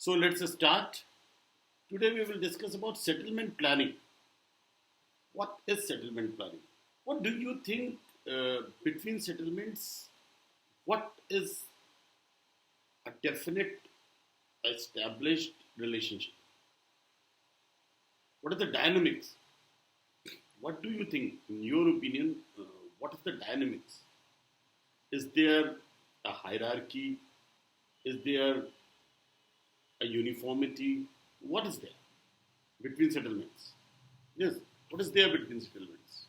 So let's start. Today we will discuss about settlement planning. What is settlement planning? What do you think between settlements? What is a definite established relationship? What are the dynamics? What do you think, in your opinion, what is the dynamics? Is there a hierarchy? Is there a uniformity? What is there between settlements? Yes, what is there between settlements?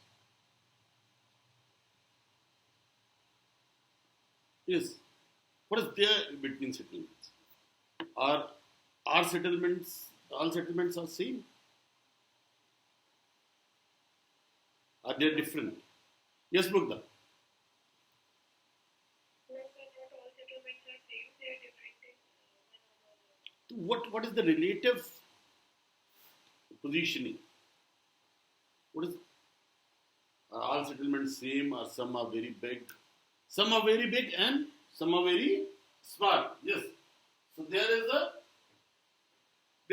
Yes, what is there between settlements? Are settlements, all settlements are same? Are they different? Yes, Mugdha. What is the relative positioning? What is Are all settlements same, or some are very big? Some are very big and some are very small. Yes. So there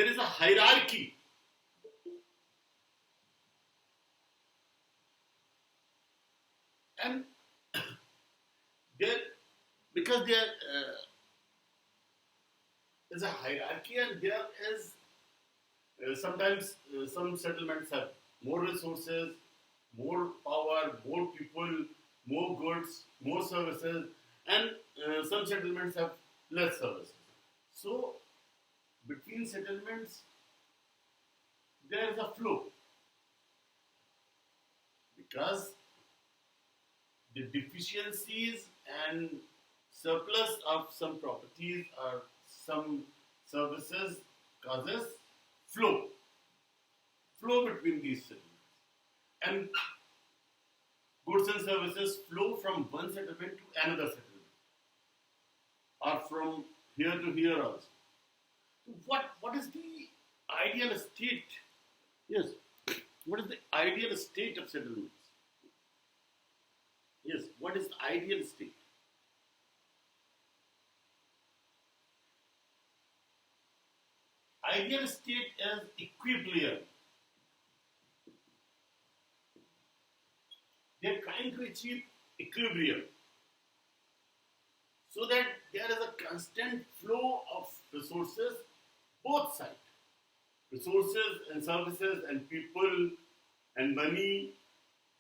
is a hierarchy. And there, because there is a hierarchy, and there is sometimes some settlements have more resources, more power, more people, more goods, more services, and some settlements have less services. So between settlements there is a flow, because the deficiencies and surplus of some properties or some services causes flow between these settlements, and goods and services flow from one settlement to another settlement, or from here to here also. What is the ideal state? Yes, what is the ideal state of settlements? Yes, what is the ideal state? Ideal state is equilibrium. They are trying to achieve equilibrium so that there is a constant flow of resources, both sides. Resources and services and people and money,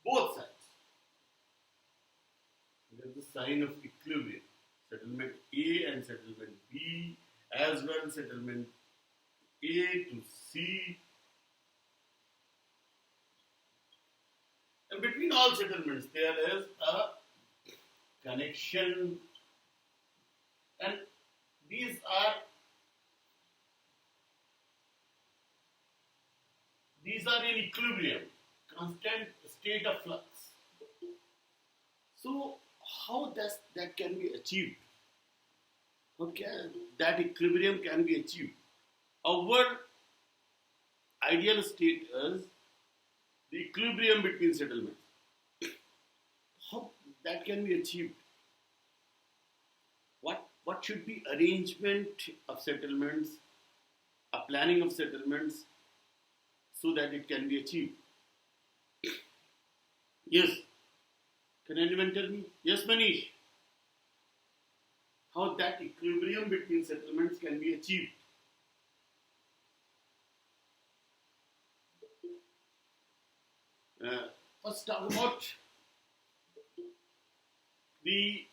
both sides. There is a sign of equilibrium. Settlement A and settlement B, as well settlement A to C. And between all settlements there is a connection, and these are in equilibrium, constant state of flux. So how that can be achieved? How can that equilibrium can be achieved? Our ideal state is the equilibrium between settlements. How that can be achieved? What should be arrangement of settlements, a planning of settlements, so that it can be achieved? Yes. Can anyone tell me? Yes, Manish. How that equilibrium between settlements can be achieved? First, talk about the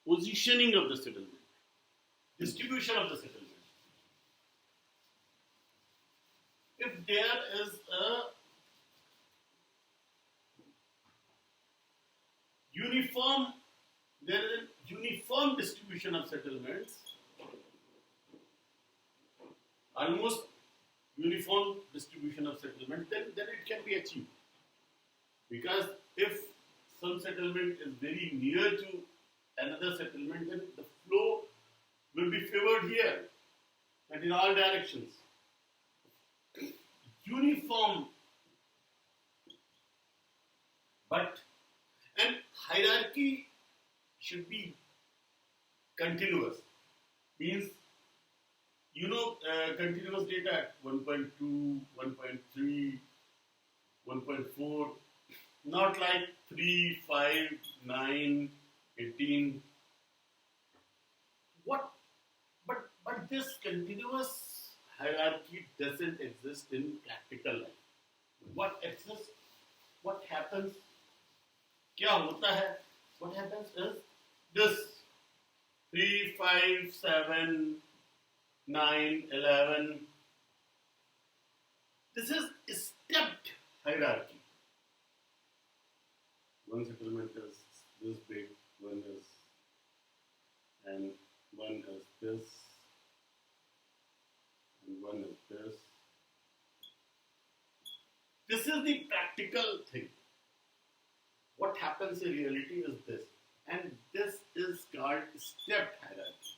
positioning of the settlement, distribution of the settlement. If there is a uniform distribution of settlements, almost uniform distribution of settlements, then it can be achieved. Because if some settlement is very near to another settlement, then the flow will be favored here and in all directions. Uniform, and hierarchy should be continuous. Means continuous data at 1.2, 1.3, 1.4, not like 3, 5, 9, 18. What? But this continuous hierarchy doesn't exist in practical life. What exists? What happens? क्या होता है? What happens is this 3, 5, 7, 9, 11. This is a stepped hierarchy. One settlement is this big, one is, and one is this, and one is this. This is the practical thing. What happens in reality is this, and this is called stepped hierarchy.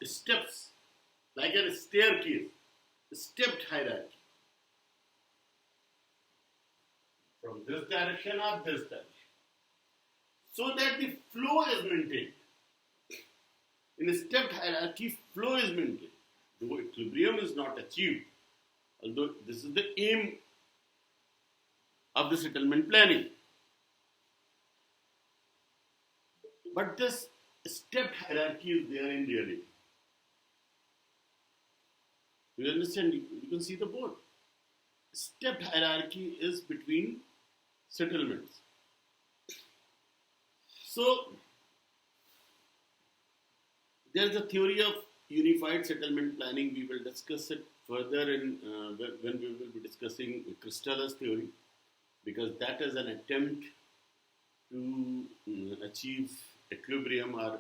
Steps, like a staircase, stepped hierarchy. From this direction or this direction, so that the flow is maintained. In a stepped hierarchy, flow is maintained. Though equilibrium is not achieved, although this is the aim of the settlement planning. But this stepped hierarchy is there in reality. You understand? You can see the board. Stepped hierarchy is between settlements. So, there is a theory of unified settlement planning. We will discuss it further when we will be discussing Kristall's theory, because that is an attempt to achieve equilibrium or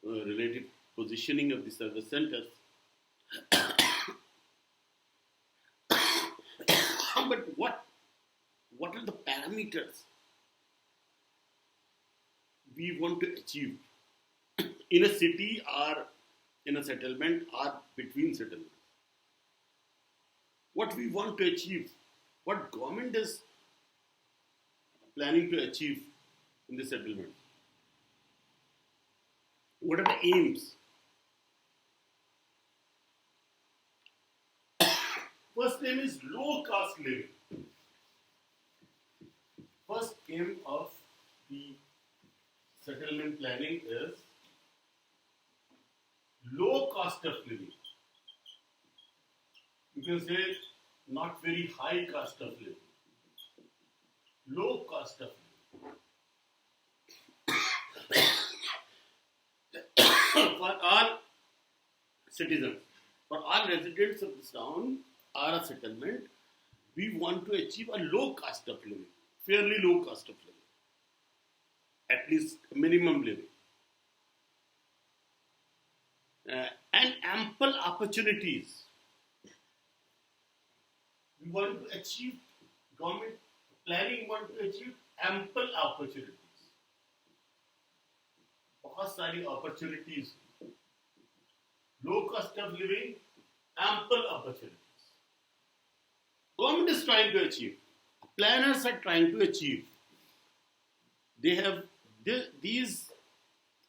relative positioning of the service centers. But what are the parameters we want to achieve in a city or in a settlement or between settlements? What we want to achieve, what government is planning to achieve in the settlement? What are the aims? First aim is low cost living. First aim of the settlement planning is low cost of living. You can say not very high cost of living. Low cost of living. For all citizens, for all residents of this town or a settlement, we want to achieve a low cost of living, fairly low cost of living, at least minimum living, and ample opportunities. We want to achieve, government planning want to achieve ample opportunities. बहुत सारी opportunities, low cost of living, ample opportunities. Government is trying to achieve. Planners are trying to achieve. They have these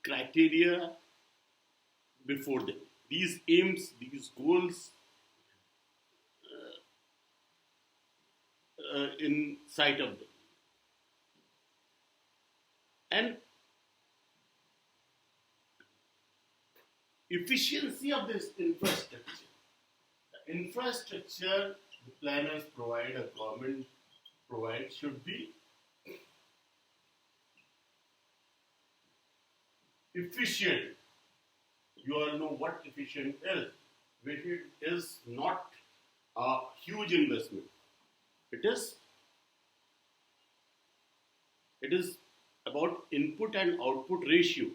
criteria before them. These aims, these goals in sight of them. And efficiency of this infrastructure. The infrastructure the planners provide, a government provides, should be efficient. You all know what efficient is. Efficient is not a huge investment. It is about input and output ratio.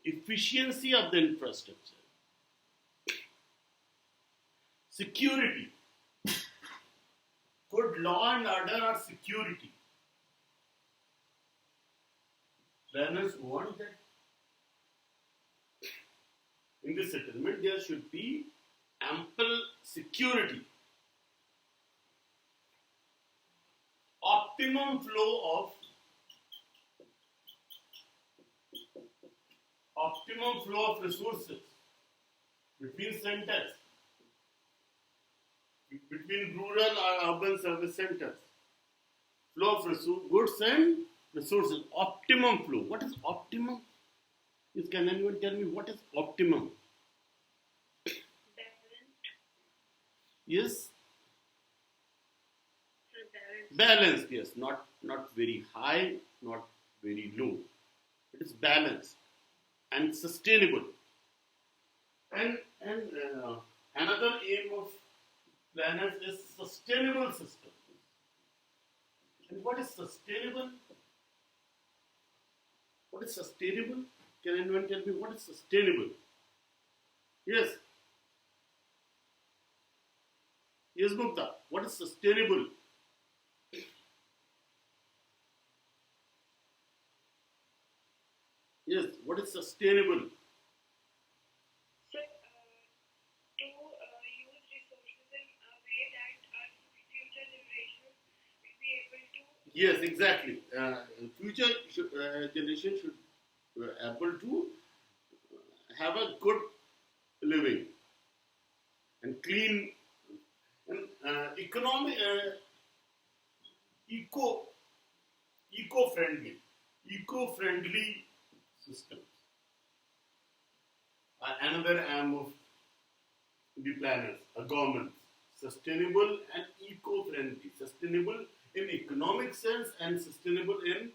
Efficiency of the infrastructure. Security. Good law and order or security. Planners want that in the settlement there should be ample security. Optimum flow of optimum flow of resources between centers, between rural or urban service centers. Flow of goods and resources. Optimum flow. What is optimum? Can anyone tell me what is optimum? Yes? Balanced, yes. Not very high, not very low. It is balanced and sustainable. And another aim of planners is sustainable system. And what is sustainable? What is sustainable? Can anyone tell me what is sustainable? Yes. Yes, Mukta. What is sustainable? Yes. What is sustainable? So, to use resources in a way that our future generations will be able to. Yes, exactly. Future generation should able to have a good living and clean and economic, eco eco-friendly systems are another aim of the planners, a government. Sustainable and eco-friendly. Sustainable in economic sense and sustainable in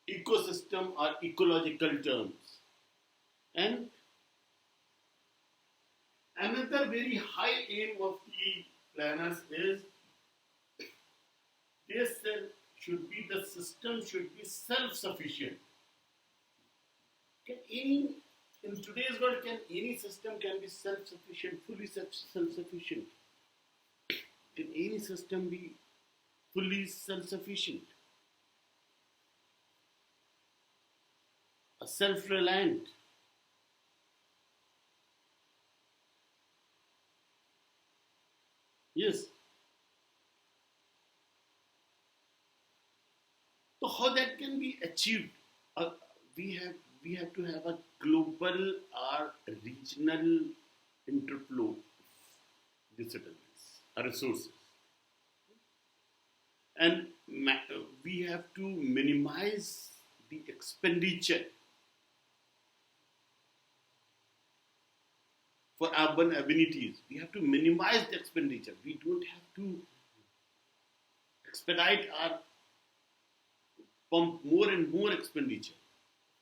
ecosystem or ecological terms. And another very high aim of the planners is the system should be self-sufficient. Can any in today's world can any system can be self-sufficient, fully self-sufficient? Can any system be fully self-sufficient? A self-reliant? Yes. So how that can be achieved? Uh, we have to have a global or regional interflow of disciplines, resources, and we have to minimize the expenditure for urban amenities. We have to minimize the expenditure. We don't have to expedite our pump more and more expenditure,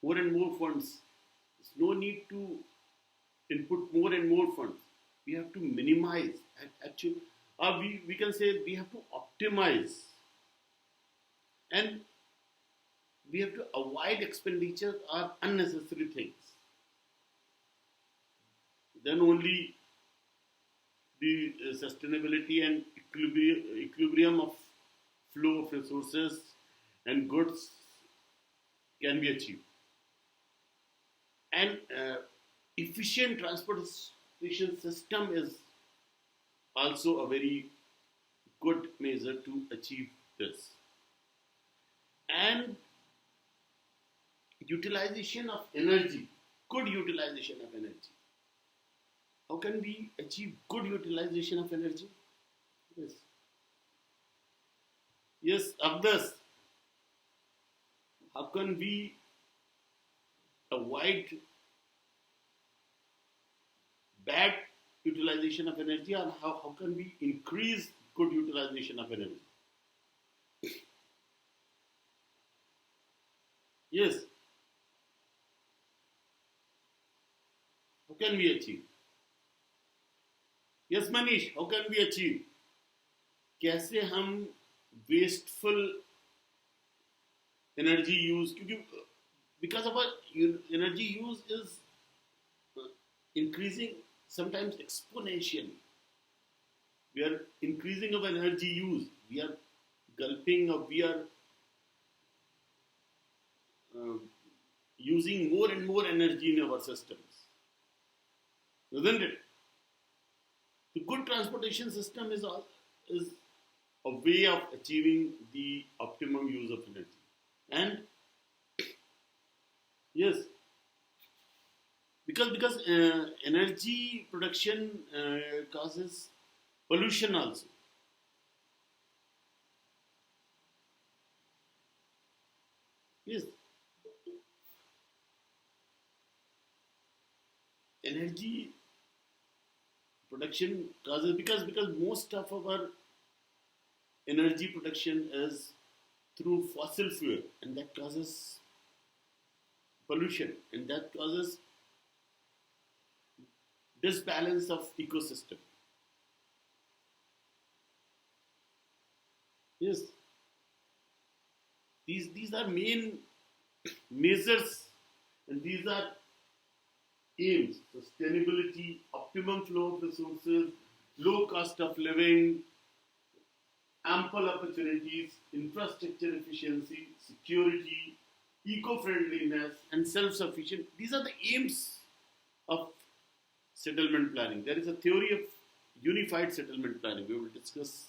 more and more funds. There's no need to input more and more funds. We have to minimize. Actually, we can say we have to optimize, and we have to avoid expenditure or unnecessary things. Then only the sustainability and equilibrium of flow of resources and goods can be achieved. And efficient transportation system is also a very good measure to achieve this. And utilization of energy, good utilization of energy. How can we achieve good utilization of energy? Yes. Yes, Abdas. How can we avoid bad utilization of energy, and how can we increase good utilization of energy? Yes. How can we achieve? Yes, Manish, how can we achieve? कैसे हम wasteful energy use, because of our energy use is increasing sometimes exponentially. We are increasing our energy use. We are gulping, or we are uh, using more and more energy in our systems, isn't it? The good transportation system is a way of achieving the optimum use of energy. And yes, because energy production causes pollution also. Yes, energy production causes, because most of our energy production is through fossil fuel, and that causes pollution, and that causes disbalance of ecosystem. Yes, these are main measures, and these are aims: sustainability, optimum flow of resources, low cost of living, ample opportunities, infrastructure efficiency, security, eco-friendliness, and self-sufficient. These are the aims of settlement planning. There is a theory of unified settlement planning. We will discuss